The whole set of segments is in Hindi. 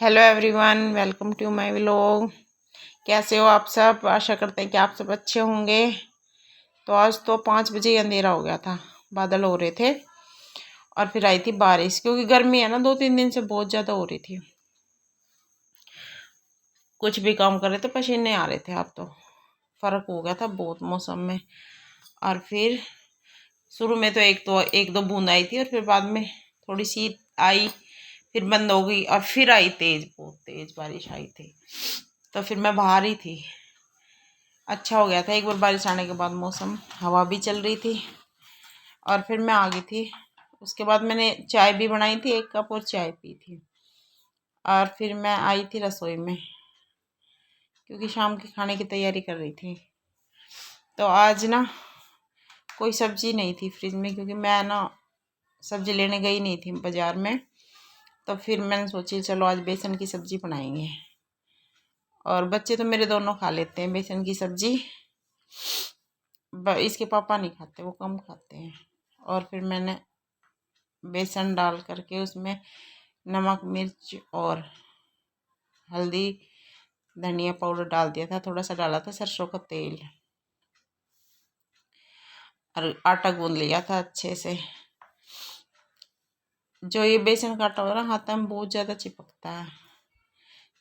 Hello everyone, welcome to my vlog. कैसे हो आप सब? आशा करते हैं कि आप सब अच्छे होंगे। तो आज तो 5 बजे ही अंधेरा हो गया था, बादल हो रहे थे और फिर आई थी बारिश। क्योंकि गर्मी है ना, 2-3 दिन से बहुत ज़्यादा हो रही थी। कुछ भी काम कर रहे थे पसीने आ रहे थे। अब तो फ़र्क हो गया था बहुत मौसम में। और फिर शुरू में तो एक दो बूंद आई थी और फिर बाद में थोड़ी सी आई, फिर बंद हो गई और फिर आई तेज, बहुत तेज बारिश आई थी। तो फिर मैं बाहर ही थी। अच्छा हो गया था एक बार बारिश आने के बाद, मौसम हवा भी चल रही थी और फिर मैं आ गई थी। उसके बाद मैंने चाय भी बनाई थी, 1 कप और चाय पी थी। और फिर मैं आई थी रसोई में क्योंकि शाम के खाने की तैयारी कर रही थी। तो आज ना कोई सब्जी नहीं थी फ्रिज में, क्योंकि मैं ना सब्जी लेने गई नहीं थी बाज़ार में। तो फिर मैंने सोची चलो आज बेसन की सब्ज़ी बनाएंगे। और बच्चे तो मेरे दोनों खा लेते हैं बेसन की सब्ज़ी, इसके पापा नहीं खाते, वो कम खाते हैं। और फिर मैंने बेसन डाल करके उसमें नमक मिर्च और हल्दी धनिया पाउडर डाल दिया था, थोड़ा सा डाला था सरसों का तेल और आटा गूंद लिया था अच्छे से। जो ये बेसन का आटा हो रहा हाथ में बहुत ज़्यादा चिपकता है,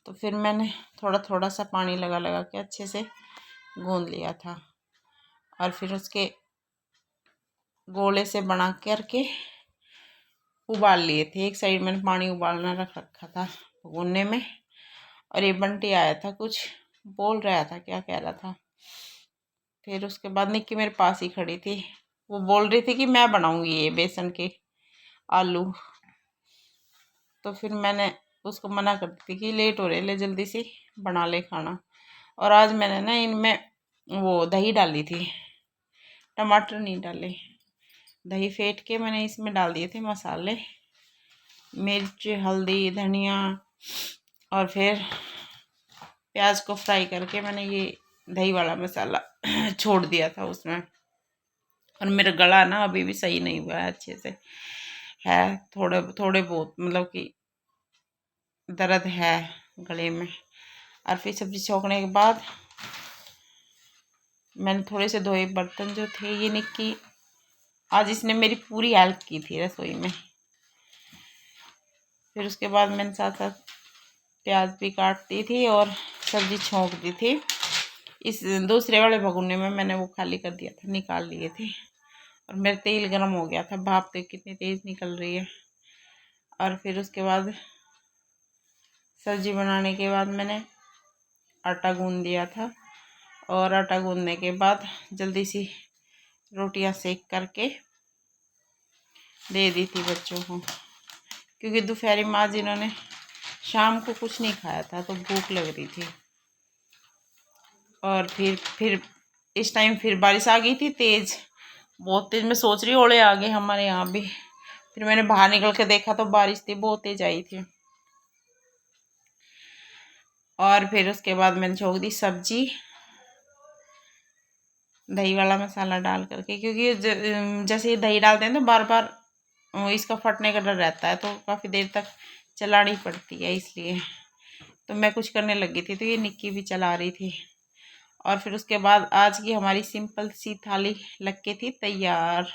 तो फिर मैंने थोड़ा थोड़ा सा पानी लगा लगा के अच्छे से गूंद लिया था। और फिर उसके गोले से बना करके उबाल लिए थे। एक साइड मैंने पानी उबालना रख रखा था भगोने में। और ये बंटी आया था, कुछ बोल रहा था, क्या कह रहा था। फिर उसके बाद निक्की मेरे पास ही खड़ी थी, वो बोल रही थी कि मैं बनाऊंगी ये बेसन के आलू। तो फिर मैंने उसको मना कर दी थी कि लेट हो रहे, ले जल्दी से बना ले खाना। और आज मैंने ना इनमें वो दही डाली थी, टमाटर नहीं डाले। दही फेंट के मैंने इसमें डाल दिए थे मसाले, मिर्च हल्दी धनिया। और फिर प्याज को फ्राई करके मैंने ये दही वाला मसाला छोड़ दिया था उसमें। और मेरा गला ना अभी भी सही नहीं हुआ है, अच्छे से है, थोड़े थोड़े बहुत मतलब कि दर्द है गले में। और फिर सब्जी छोंकने के बाद मैंने थोड़े से धोए बर्तन जो थे, ये निक्की आज इसने मेरी पूरी हेल्प की थी रसोई में। फिर उसके बाद मैंने साथ साथ प्याज भी काट दी थी और सब्जी छोंक दी थी। इस दूसरे वाले भगोने में मैंने वो खाली कर दिया था, निकाल लिए थे। और मेरा तेल गर्म हो गया था, भाप तो कितनी तेज़ निकल रही है। और फिर उसके बाद सब्जी बनाने के बाद मैंने आटा गूंद दिया था। और आटा गूंदने के बाद जल्दी सी रोटियां सेक करके दे दी थी बच्चों को, क्योंकि दोपहरी में आज इन्होंने शाम को कुछ नहीं खाया था तो भूख लग रही थी। और फिर इस टाइम फिर बारिश आ गई थी तेज़, बहुत तेज़। मैं सोच रही ओले आ गए हमारे यहाँ भी। फिर मैंने बाहर निकल के देखा तो बारिश थी, बहुत तेज़ आई थी। और फिर उसके बाद मैंने छोंक दी सब्जी दही वाला मसाला डाल करके, क्योंकि जैसे दही डालते हैं तो बार बार इसका फटने का डर रहता है, तो काफ़ी देर तक चलानी पड़ती है, इसलिए तो मैं कुछ करने लगी थी तो ये निक्की भी चला रही थी। और फिर उसके बाद आज की हमारी सिंपल सी थाली लग के थी तैयार।